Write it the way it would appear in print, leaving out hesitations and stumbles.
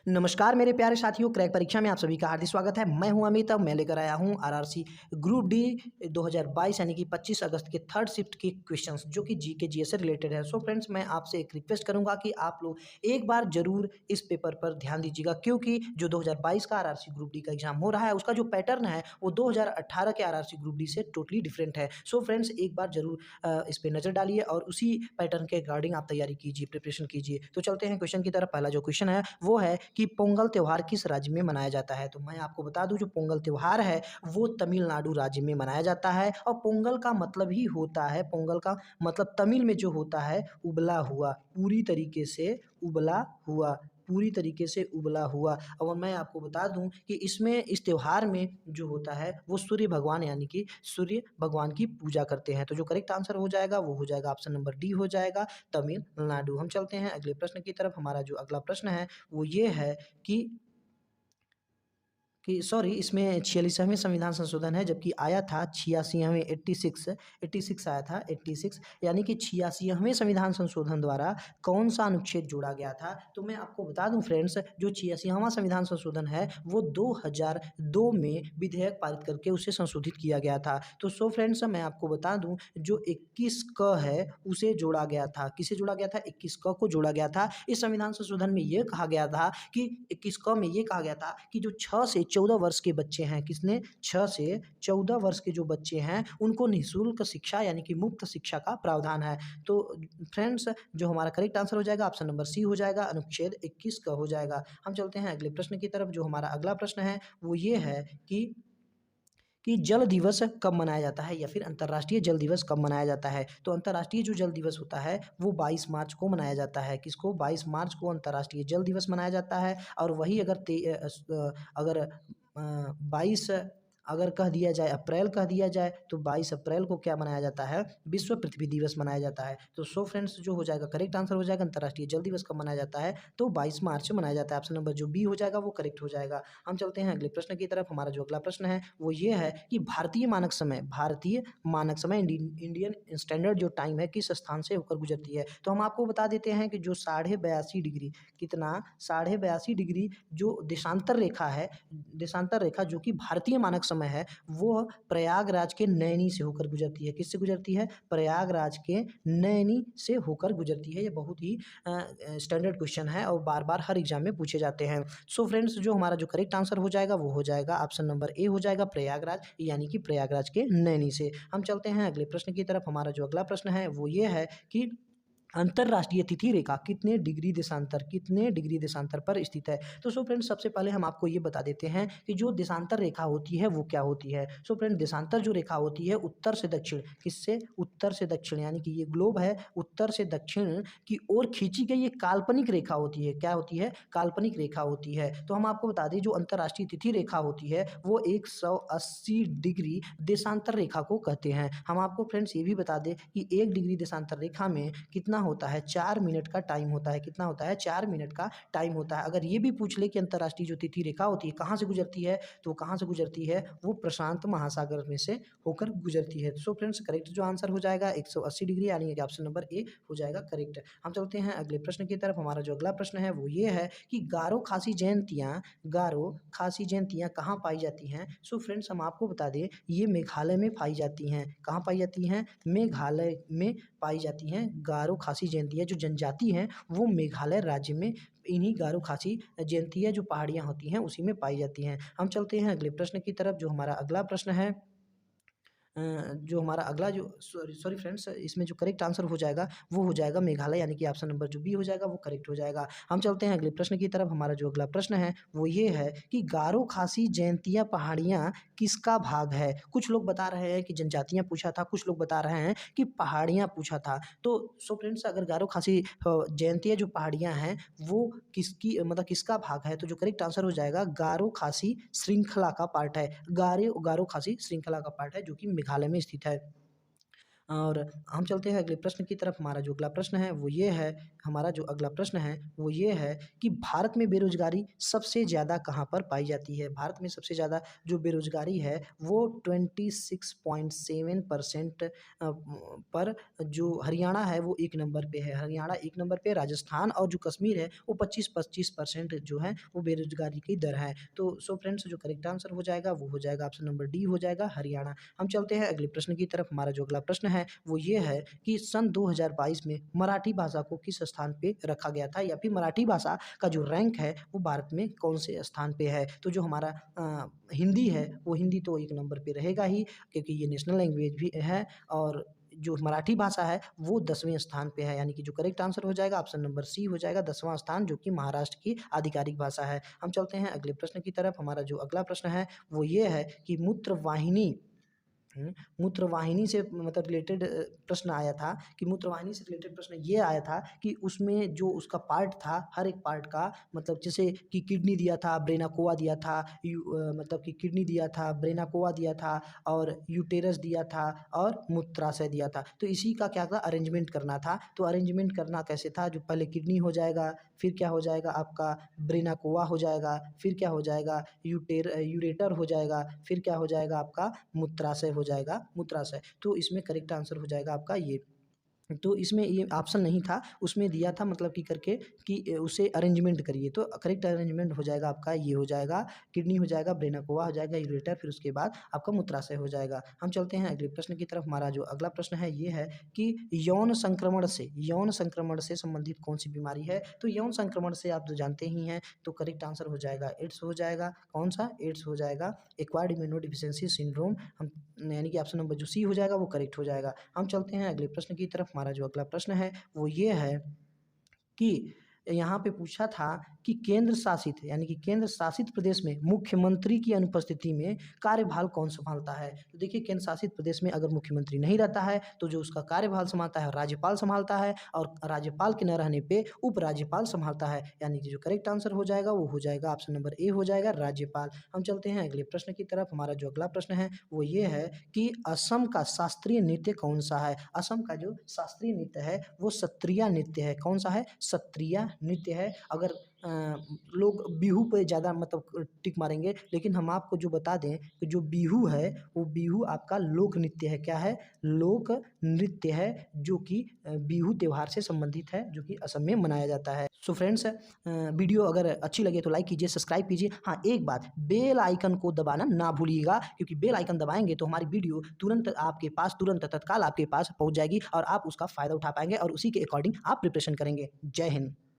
नमस्कार मेरे प्यारे साथियों, क्रैक परीक्षा में आप सभी का हार्दिक स्वागत है। मैं हूं अमित। मैं लेकर आया हूं आरआरसी ग्रुप डी 2022 यानी कि 25 अगस्त के थर्ड शिफ्ट के क्वेश्चंस जो कि जीके जीएस से रिलेटेड है। सो फ्रेंड्स, मैं आपसे एक रिक्वेस्ट करूंगा कि आप लोग एक बार जरूर इस पेपर पर ध्यान दीजिएगा, क्योंकि जो 2022 का आरआरसी ग्रुप डी का एग्जाम हो रहा है उसका जो पैटर्न है वो 2018 के आरआरसी ग्रुप डी से टोटली डिफरेंट है। सो फ्रेंड्स, एक बार जरूर इस पर नजर डालिए और उसी पैटर्न के अकॉर्डिंग आप तैयारी कीजिए, प्रिपरेशन कीजिए। तो चलते हैं क्वेश्चन की तरफ। पहला जो क्वेश्चन है वो है कि पोंगल त्योहार किस राज्य में मनाया जाता है। तो मैं आपको बता दूं, जो पोंगल त्योहार है वो तमिलनाडु राज्य में मनाया जाता है। और पोंगल का मतलब ही होता है, पोंगल का मतलब तमिल में जो होता है उबला हुआ, पूरी तरीके से उबला हुआ, पूरी तरीके से उबला हुआ। और मैं आपको बता दूं कि इसमें इस त्योहार में जो होता है वो सूर्य भगवान यानी कि सूर्य भगवान की पूजा करते हैं। तो जो करेक्ट आंसर हो जाएगा वो हो जाएगा ऑप्शन नंबर डी हो जाएगा, तमिलनाडु। हम चलते हैं अगले प्रश्न की तरफ। हमारा जो अगला प्रश्न है वो ये है कि सॉरी, इसमें 46वें संविधान संशोधन है, जबकि आया था 86वें, 86 आया था, 86 यानी कि 86वें संविधान संशोधन द्वारा कौन सा अनुच्छेद जोड़ा गया था। तो मैं आपको बता दूं फ्रेंड्स, जो 86वां संविधान संशोधन है वो 2002 में विधेयक पारित करके उसे संशोधित किया गया था। तो सो फ्रेंड्स, मैं आपको बता दूं, जो 21 क है उसे जोड़ा गया था। किसे जोड़ा गया था? 21 क को जोड़ा गया था। इस संविधान संशोधन में यह कहा गया था कि 21 क में यह कहा गया था कि जो 6 से 14 वर्ष के बच्चे हैं, किसने? 6 से 14 वर्ष के जो बच्चे हैं उनको निःशुल्क शिक्षा यानी कि मुफ्त शिक्षा का प्रावधान है। तो फ्रेंड्स, जो हमारा करेक्ट आंसर हो जाएगा ऑप्शन नंबर सी हो जाएगा, अनुच्छेद 21 का हो जाएगा। हम चलते हैं अगले प्रश्न की तरफ। जो हमारा अगला प्रश्न है वो ये है कि जल दिवस कब मनाया जाता है, या फिर अंतर्राष्ट्रीय जल दिवस कब मनाया जाता है। तो अंतर्राष्ट्रीय जो जल दिवस होता है वो 22 मार्च को मनाया जाता है। किसको? 22 मार्च को अंतर्राष्ट्रीय जल दिवस मनाया जाता है। और वही अगर 22 अगर कह दिया जाए, अप्रैल कह दिया जाए, तो 22 अप्रैल को क्या मनाया जाता है? विश्व पृथ्वी दिवस मनाया जाता है। तो सो फ्रेंड्स, जो हो जाएगा करेक्ट आंसर हो जाएगा, अंतर्राष्ट्रीय जल दिवस कब मनाया जाता है? तो 22 मार्च मनाया जाता है। ऑप्शन नंबर जो बी हो जाएगा वो करेक्ट हो जाएगा। हम चलते हैं अगले प्रश्न की तरफ। हमारा जो अगला प्रश्न है वो ये है कि भारतीय मानक समय इंडियन स्टैंडर्ड जो टाइम है किस स्थान से होकर गुजरती है। तो हम आपको बता देते हैं कि जो 82.5 डिग्री, कितना? 82.5 डिग्री जो देशांतर रेखा है, देशांतर रेखा जो कि भारतीय मानक समय है, वो प्रयागराज के नैनी से होकर गुजरती है। किससे गुजरती है? प्रयागराज के नैनी से होकर गुजरती है। ये बहुत ही स्टैंडर्ड क्वेश्चन है और बार बार हर एग्जाम में पूछे जाते हैं। सो फ्रेंड्स, जो हमारा जो करेक्ट आंसर हो जाएगा वो हो जाएगा ऑप्शन नंबर ए हो जाएगा, प्रयागराज यानी कि प्रयागराज के नैनी से। हम चलते हैं अगले प्रश्न की तरफ। हमारा जो अगला प्रश्न है वो ये है कि अंतरराष्ट्रीय तिथि रेखा कितने डिग्री देशांतर पर स्थित है। तो सो फ्रेंड्स, सबसे पहले हम आपको ये बता देते हैं कि जो देशांतर रेखा होती है वो क्या होती है। सो फ्रेंड्स, देशांतर जो रेखा होती है उत्तर से दक्षिण, किससे? उत्तर से दक्षिण, यानी कि ये ग्लोब है, उत्तर से दक्षिण की ओर खींची गई ये काल्पनिक रेखा होती है। क्या होती है? काल्पनिक रेखा होती है। तो हम आपको बता दें, जो अंतरराष्ट्रीय तिथि रेखा होती है वो 180 डिग्री देशांतर रेखा को कहते हैं। हम आपको फ्रेंड्स ये भी बता दें कि 1 डिग्री देशांतर रेखा में कितना होता है? 4 मिनट का टाइम होता है। कितना होता है? 4 मिनट का टाइम होता है। अगर ये भी पूछ ले कि अंतरराष्ट्रीय जो तिथि रेखा होती है कहाँ से गुजरती है, तो कहाँ से गुजरती है? वो प्रशांत महासागर में से होकर गुजरती है। सो फ्रेंड्स, करेक्ट जो आंसर हो जाएगा 180 डिग्री, यानी कि ऑप्शन नंबर ए हो जाएगा करेक्ट। हम चलते हैं अगले प्रश्न की तरफ। हमारा जो अगला प्रश्न है वो ये है कि गारो खासी जयंतियाँ कहाँ पाई जाती हैं। सो फ्रेंड्स, हम आपको बता दें ये मेघालय में पाई जाती हैं। कहाँ पाई जाती हैं? मेघालय में पाई जाती हैं। गारो खासी जयंतियाँ जो जनजाति हैं वो मेघालय राज्य में इन्हीं गारो खासी जयंतियाँ जो पहाड़ियाँ होती हैं उसी में पाई जाती हैं। हम चलते हैं अगले प्रश्न की तरफ। जो हमारा अगला प्रश्न है, जो हमारा अगला जो सॉरी फ्रेंड्स, इसमें जो करेक्ट आंसर हो जाएगा वो हो जाएगा मेघालय, यानी कि ऑप्शन नंबर जो बी हो जाएगा वो करेक्ट हो जाएगा। हम चलते हैं अगले प्रश्न की तरफ। हमारा जो अगला प्रश्न है वो ये है कि गारो खासी जयंतिया पहाड़ियाँ किसका भाग है। कुछ लोग बता रहे हैं कि जनजातियाँ पूछा था, कुछ लोग बता रहे हैं कि पहाड़ियाँ पूछा था। तो सो फ्रेंड्स, अगर गारो खासी जयंतिया जो पहाड़ियाँ हैं वो किसकी मतलब किसका भाग है, तो जो करेक्ट आंसर हो जाएगा गारो खासी श्रृंखला का पार्ट है। गारो खासी श्रृंखला का पार्ट है जो कि मेघालय में स्थित है। और हम चलते हैं अगले प्रश्न की तरफ। हमारा जो अगला प्रश्न है वो ये है हमारा जो अगला प्रश्न है वो ये है कि भारत में बेरोजगारी सबसे ज़्यादा कहाँ पर पाई जाती है। भारत में सबसे ज़्यादा जो बेरोजगारी है वो 26.7% पर जो हरियाणा है वो 1 नंबर पे है। हरियाणा 1 नंबर पे, राजस्थान और जो कश्मीर है वो 25% जो है वो बेरोजगारी की दर है। तो सो फ्रेंड्स, जो करेक्ट आंसर हो जाएगा वो हो जाएगा ऑप्शन नंबर डी हो जाएगा, हरियाणा। हम चलते हैं अगले प्रश्न की तरफ। हमारा जो अगला प्रश्न है वो ये है कि सन 2022 में मराठी भाषा को किस स्थान पे रखा गया था, या फिर मराठी भाषा का जो रैंक है वो भारत में कौन से स्थान पे है। तो जो हमारा हिंदी है वो हिंदी तो 1 नंबर पे रहेगा ही, क्योंकि ये नेशनल लैंग्वेज भी है, और जो मराठी भाषा है वो 10वें स्थान पे है, यानी कि जो करेक्ट आंसर हो जाएगा ऑप्शन नंबर सी हो जाएगा, 10वां स्थान, जो कि महाराष्ट्र की आधिकारिक भाषा है। हम चलते हैं अगले प्रश्न की तरफ। हमारा जो अगला प्रश्न है वो ये है कि मूत्रवाहिनी से मतलब रिलेटेड प्रश्न आया था, कि मूत्रवाहिनी से रिलेटेड प्रश्न ये आया था कि उसमें जो उसका पार्ट था, हर एक पार्ट का मतलब जैसे कि किडनी दिया था, ब्रेनाकोआ दिया था, मतलब कि किडनी दिया था, ब्रेनाकोआ दिया था, और यूटेरस दिया था, और मूत्राशय दिया था। तो इसी का क्या था, अरेंजमेंट करना था। तो अरेंजमेंट करना कैसे था, जो पहले किडनी हो जाएगा, फिर क्या हो जाएगा आपका ब्रेनाकोआ हो जाएगा, फिर क्या हो जाएगा यूरेटर हो जाएगा, फिर क्या हो जाएगा आपका मूत्राशय हो जाएगा, मूत्राशय। तो इसमें करेक्ट आंसर हो जाएगा आपका ये। तो इसमें ये ऑप्शन नहीं था, उसमें दिया था मतलब कि करके कि उसे अरेंजमेंट करिए। तो करेक्ट अरेंजमेंट हो जाएगा आपका ये हो जाएगा, किडनी हो जाएगा, ब्रेनाकोआ हो जाएगा, यूरेटर, फिर उसके बाद आपका मूत्राशय हो जाएगा। हम चलते हैं अगले प्रश्न की तरफ। हमारा जो अगला प्रश्न है ये है कि यौन संक्रमण से संबंधित कौन सी बीमारी है। तो यौन संक्रमण से आप तो जानते ही हैं, तो करेक्ट आंसर हो जाएगा एड्स हो जाएगा। कौन सा, एड्स हो जाएगा, एक्वायर्ड इम्यूनोडेफिशिएंसी सिंड्रोम। हम यानी कि ऑप्शन नंबर जो सी हो जाएगा वो करेक्ट हो जाएगा। हम चलते हैं अगले प्रश्न की तरफ। हमारा जो अगला प्रश्न है वो ये है कि यहाँ पे पूछा था कि केंद्र शासित यानी कि केंद्र शासित प्रदेश में मुख्यमंत्री की अनुपस्थिति में कार्यभार कौन संभालता है। तो देखिए, केंद्र शासित प्रदेश में अगर मुख्यमंत्री नहीं रहता है तो जो उसका कार्यभार संभालता है राज्यपाल संभालता है, और राज्यपाल के न रहने पे उपराज्यपाल संभालता है, यानी कि जो करेक्ट आंसर हो जाएगा वो हो जाएगा ऑप्शन नंबर ए हो जाएगा, राज्यपाल। हम चलते हैं अगले प्रश्न की तरफ। हमारा जो अगला प्रश्न है वो ये है कि असम का शास्त्रीय नृत्य कौन सा है। असम का जो शास्त्रीय नृत्य है वो सत्रिया नृत्य है। कौन सा है, सत्रिया नृत्य है। अगर लोग बिहू पे ज़्यादा मतलब टिक मारेंगे, लेकिन हम आपको जो बता दें कि जो बिहू है वो बिहू आपका लोक नृत्य है। क्या है, लोक नृत्य है, जो कि बिहू त्योहार से संबंधित है, जो कि असम में मनाया जाता है। सो फ्रेंड्स, वीडियो अगर अच्छी लगे तो लाइक कीजिए, सब्सक्राइब कीजिए। हाँ, एक बात, बेल आइकन को दबाना ना भूलिएगा, क्योंकि बेल आइकन दबाएंगे तो हमारी वीडियो तुरंत आपके पास, तुरंत तत्काल आपके पास पहुंच जाएगी, और आप उसका फ़ायदा उठा पाएंगे और उसी के अकॉर्डिंग आप प्रिपरेशन करेंगे। जय हिंद।